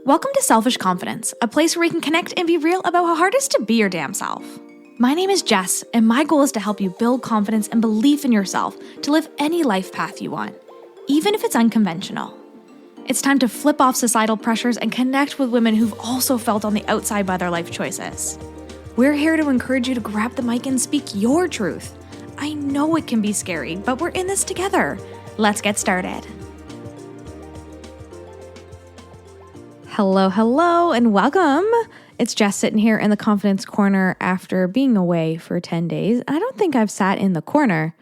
Welcome to Selfish Confidence, a place where we can connect and be real about how hard it is to be your damn self. My name is Jess, and my goal is to help you build confidence and belief in yourself to live any life path you want, even if it's unconventional. It's time to flip off societal pressures and connect with women who've also felt on the outside by their life choices. We're here to encourage you to grab the mic and speak your truth. I know it can be scary, but we're in this together. Let's get started. Hello, and welcome. It's Jess sitting here in the confidence corner after being away for 10 days. I don't think I've sat in the corner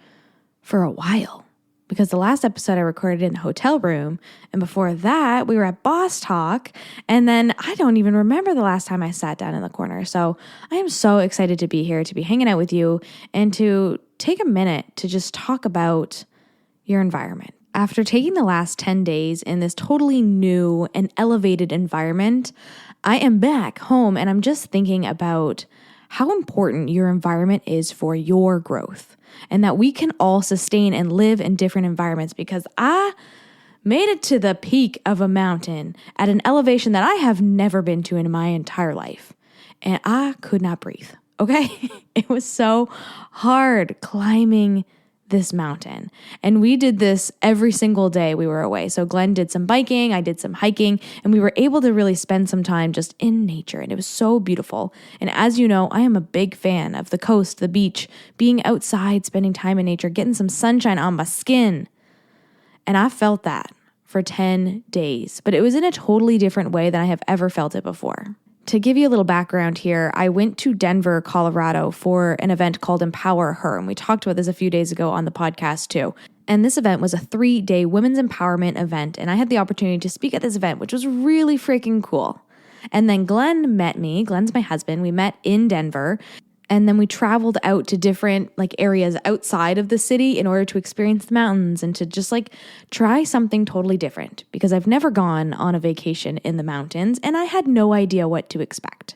for a while because the last episode I recorded in the hotel room, and before that we were at Boss Talk, and then I don't even remember the last time I sat down in the corner. So I am so excited to be here, to be hanging out with you, and to take a minute to just talk about your environment. After taking the last 10 days in this totally new and elevated environment, I am back home and I'm just thinking about how important your environment is for your growth and that we can all sustain and live in different environments, because I made it to the peak of a mountain at an elevation that I have never been to in my entire life. And I could not breathe, okay? It was so hard climbing this mountain. And we did this every single day we were away. So Glenn did some biking, I did some hiking, and we were able to really spend some time just in nature. And it was so beautiful. And as you know, I am a big fan of the coast, the beach, being outside, spending time in nature, getting some sunshine on my skin. And I felt that for 10 days, but it was in a totally different way than I have ever felt it before. To give you a little background here, I went to Denver, Colorado for an event called Empower Her, and we talked about this a few days ago on the podcast too. And this event was a 3-day women's empowerment event, and I had the opportunity to speak at this event, which was really freaking cool. And then Glenn met me. Glenn's my husband. We met in Denver, and then we traveled out to different areas outside of the city in order to experience the mountains and to just try something totally different, because I've never gone on a vacation in the mountains and I had no idea what to expect.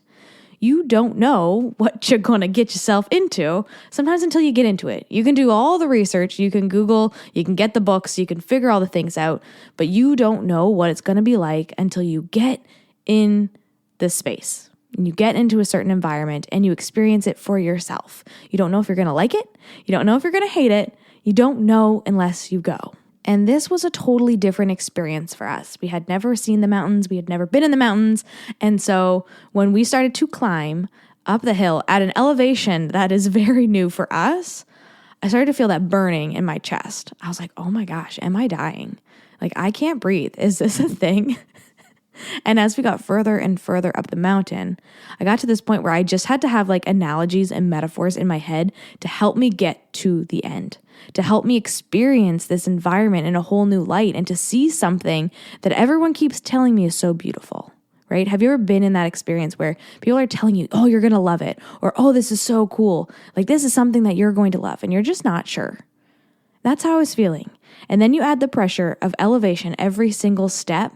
You don't know what you're going to get yourself into sometimes until you get into it. You can do all the research, you can Google, you can get the books, you can figure all the things out, but you don't know what it's going to be like until you get in the space. And you get into a certain environment and you experience it for yourself. You don't know if you're going to like it. You don't know if you're going to hate it. You don't know unless you go. And this was a totally different experience for us. We had never seen the mountains. We had never been in the mountains. And so when we started to climb up the hill at an elevation that is very new for us, I started to feel that burning in my chest. I was like, oh my gosh, am I dying? I can't breathe. Is this a thing? And as we got further and further up the mountain, I got to this point where I just had to have analogies and metaphors in my head to help me get to the end, to help me experience this environment in a whole new light and to see something that everyone keeps telling me is so beautiful, right? Have you ever been in that experience where people are telling you, oh, you're going to love it, or oh, this is so cool. This is something that you're going to love, and you're just not sure. That's how I was feeling. And then you add the pressure of elevation every single step.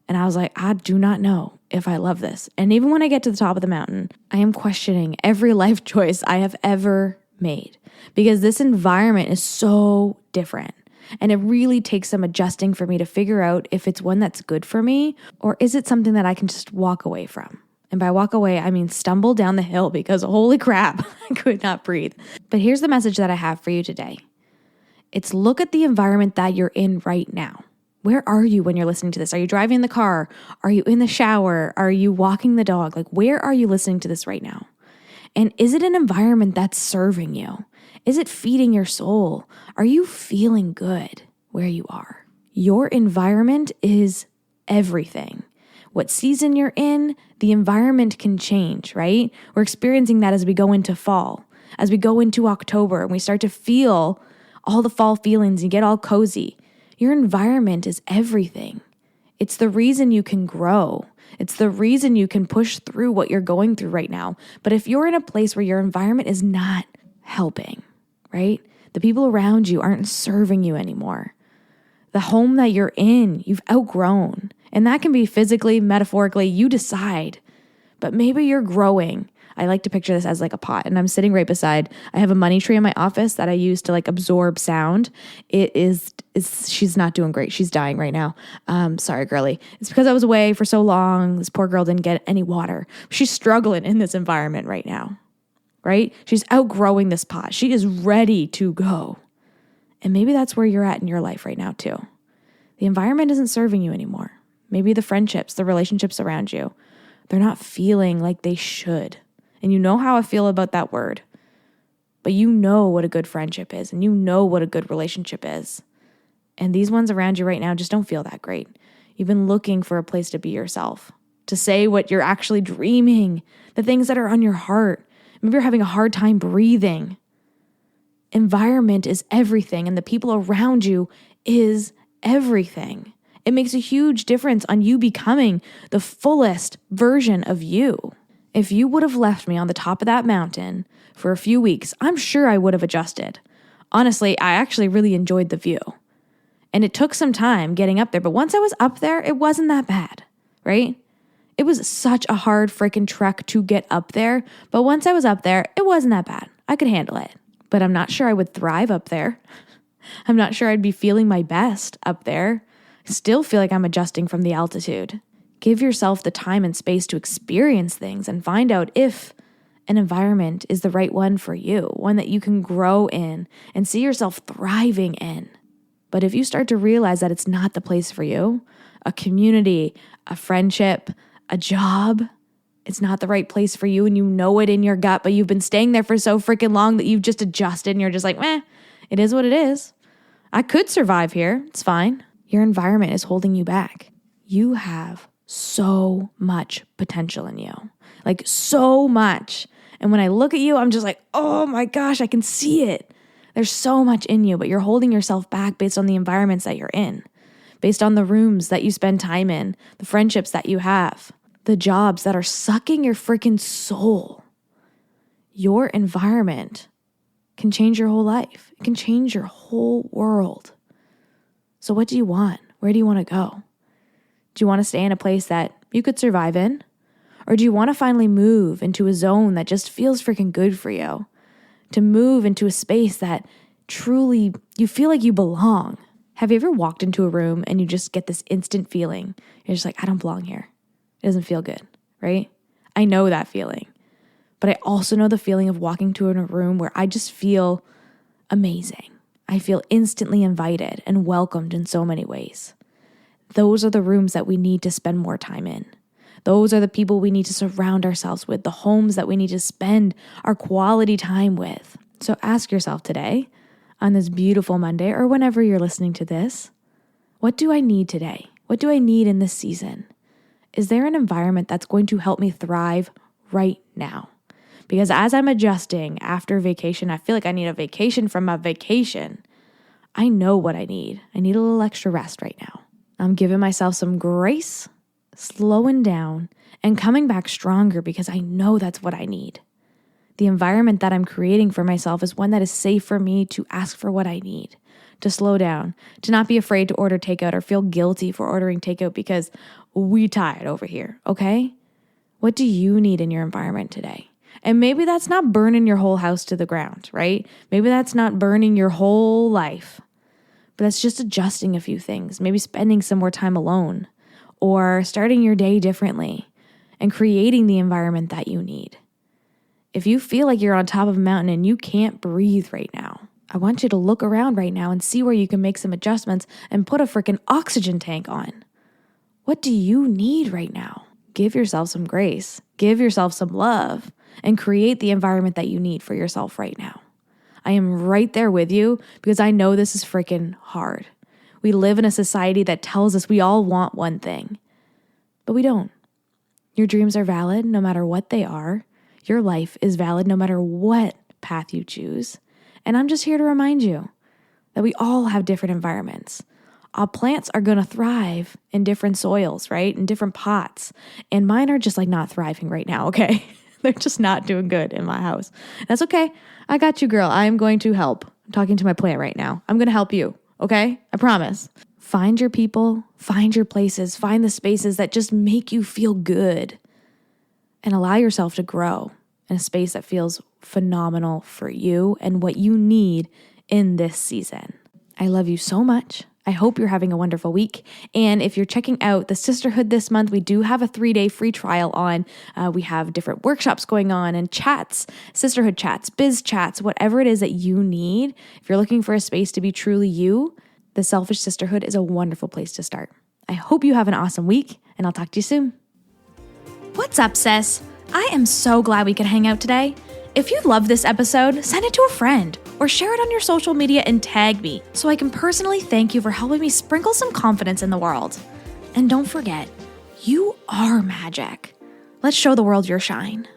And I was like, I do not know if I love this. And even when I get to the top of the mountain, I am questioning every life choice I have ever made, because this environment is so different. And it really takes some adjusting for me to figure out if it's one that's good for me, or is it something that I can just walk away from? And by walk away, I mean stumble down the hill, because holy crap, I could not breathe. But here's the message that I have for you today. It's look at the environment that you're in right now. Where are you when you're listening to this? Are you driving the car? Are you in the shower? Are you walking the dog? Where are you listening to this right now? And is it an environment that's serving you? Is it feeding your soul? Are you feeling good where you are? Your environment is everything. What season you're in, the environment can change, right? We're experiencing that as we go into fall, as we go into October, and we start to feel all the fall feelings and get all cozy. Your environment is everything. It's the reason you can grow. It's the reason you can push through what you're going through right now. But if you're in a place where your environment is not helping, right? The people around you aren't serving you anymore. The home that you're in, you've outgrown. And that can be physically, metaphorically, you decide. But maybe you're growing I like to picture this as like a pot, and I'm sitting right beside, I have a money tree in my office that I use to like absorb sound. She's not doing great. She's dying right now. Sorry, girly. It's because I was away for so long. This poor girl didn't get any water. She's struggling in this environment right now, right? She's outgrowing this pot. She is ready to go. And maybe that's where you're at in your life right now too. The environment isn't serving you anymore. Maybe the friendships, the relationships around you, they're not feeling like they should. And you know how I feel about that word. But you know what a good friendship is, and you know what a good relationship is. And these ones around you right now just don't feel that great. You've been looking for a place to be yourself, to say what you're actually dreaming, the things that are on your heart. Maybe you're having a hard time breathing. Environment is everything, and the people around you is everything. It makes a huge difference on you becoming the fullest version of you. If you would have left me on the top of that mountain for a few weeks, I'm sure I would have adjusted. Honestly, I actually really enjoyed the view. And it took some time getting up there, but once I was up there, it wasn't that bad, right? It was such a hard freaking trek to get up there, but once I was up there, it wasn't that bad. I could handle it. But I'm not sure I would thrive up there. I'm not sure I'd be feeling my best up there. I still feel like I'm adjusting from the altitude. Give yourself the time and space to experience things and find out if an environment is the right one for you, one that you can grow in and see yourself thriving in. But if you start to realize that it's not the place for you, a community, a friendship, a job, it's not the right place for you and you know it in your gut, but you've been staying there for so freaking long that you've just adjusted and you're just like, it is what it is. I could survive here. It's fine. Your environment is holding you back. You have so much potential in you, like so much. And when I look at you, I'm just like, oh my gosh, I can see it. There's so much in you, but you're holding yourself back based on the environments that you're in, based on the rooms that you spend time in, the friendships that you have, the jobs that are sucking your freaking soul. Your environment can change your whole life. It can change your whole world. So what do you want? Where do you want to go? Do you want to stay in a place that you could survive in? Or do you want to finally move into a zone that just feels freaking good for you? To move into a space that truly you feel like you belong. Have you ever walked into a room and you just get this instant feeling? You're just like, I don't belong here. It doesn't feel good, right? I know that feeling. But I also know the feeling of walking to a room where I just feel amazing. I feel instantly invited and welcomed in so many ways. Those are the rooms that we need to spend more time in. Those are the people we need to surround ourselves with, the homes that we need to spend our quality time with. So ask yourself today, on this beautiful Monday, or whenever you're listening to this, what do I need today? What do I need in this season? Is there an environment that's going to help me thrive right now? Because as I'm adjusting after vacation, I feel like I need a vacation from a vacation. I know what I need. I need a little extra rest right now. I'm giving myself some grace, slowing down, and coming back stronger because I know that's what I need. The environment that I'm creating for myself is one that is safe for me to ask for what I need, to slow down, to not be afraid to order takeout or feel guilty for ordering takeout because we tired over here, okay? What do you need in your environment today? And maybe that's not burning your whole house to the ground, right? Maybe that's not burning your whole life, but that's just adjusting a few things, maybe spending some more time alone or starting your day differently and creating the environment that you need. If you feel like you're on top of a mountain and you can't breathe right now, I want you to look around right now and see where you can make some adjustments and put a freaking oxygen tank on. What do you need right now? Give yourself some grace, give yourself some love, and create the environment that you need for yourself right now. I am right there with you because I know this is freaking hard. We live in a society that tells us we all want one thing, but we don't. Your dreams are valid no matter what they are. Your life is valid no matter what path you choose. And I'm just here to remind you that we all have different environments. Our plants are going to thrive in different soils, right? In different pots. And mine are just like not thriving right now, okay? They're just not doing good in my house. That's okay. I got you, girl. I am going to help. I'm talking to my plant right now. I'm going to help you, okay? I promise. Find your people, find your places, find the spaces that just make you feel good and allow yourself to grow in a space that feels phenomenal for you and what you need in this season. I love you so much. I hope you're having a wonderful week. And if you're checking out the Sisterhood this month, we do have a 3-day free trial on. We have different workshops going on and chats, sisterhood chats, biz chats, whatever it is that you need. If you're looking for a space to be truly you, the Selfish Sisterhood is a wonderful place to start. I hope you have an awesome week, and I'll talk to you soon. What's up, sis? I am so glad we could hang out today. If you love this episode, send it to a friend or share it on your social media and tag me so I can personally thank you for helping me sprinkle some confidence in the world. And don't forget, you are magic. Let's show the world your shine.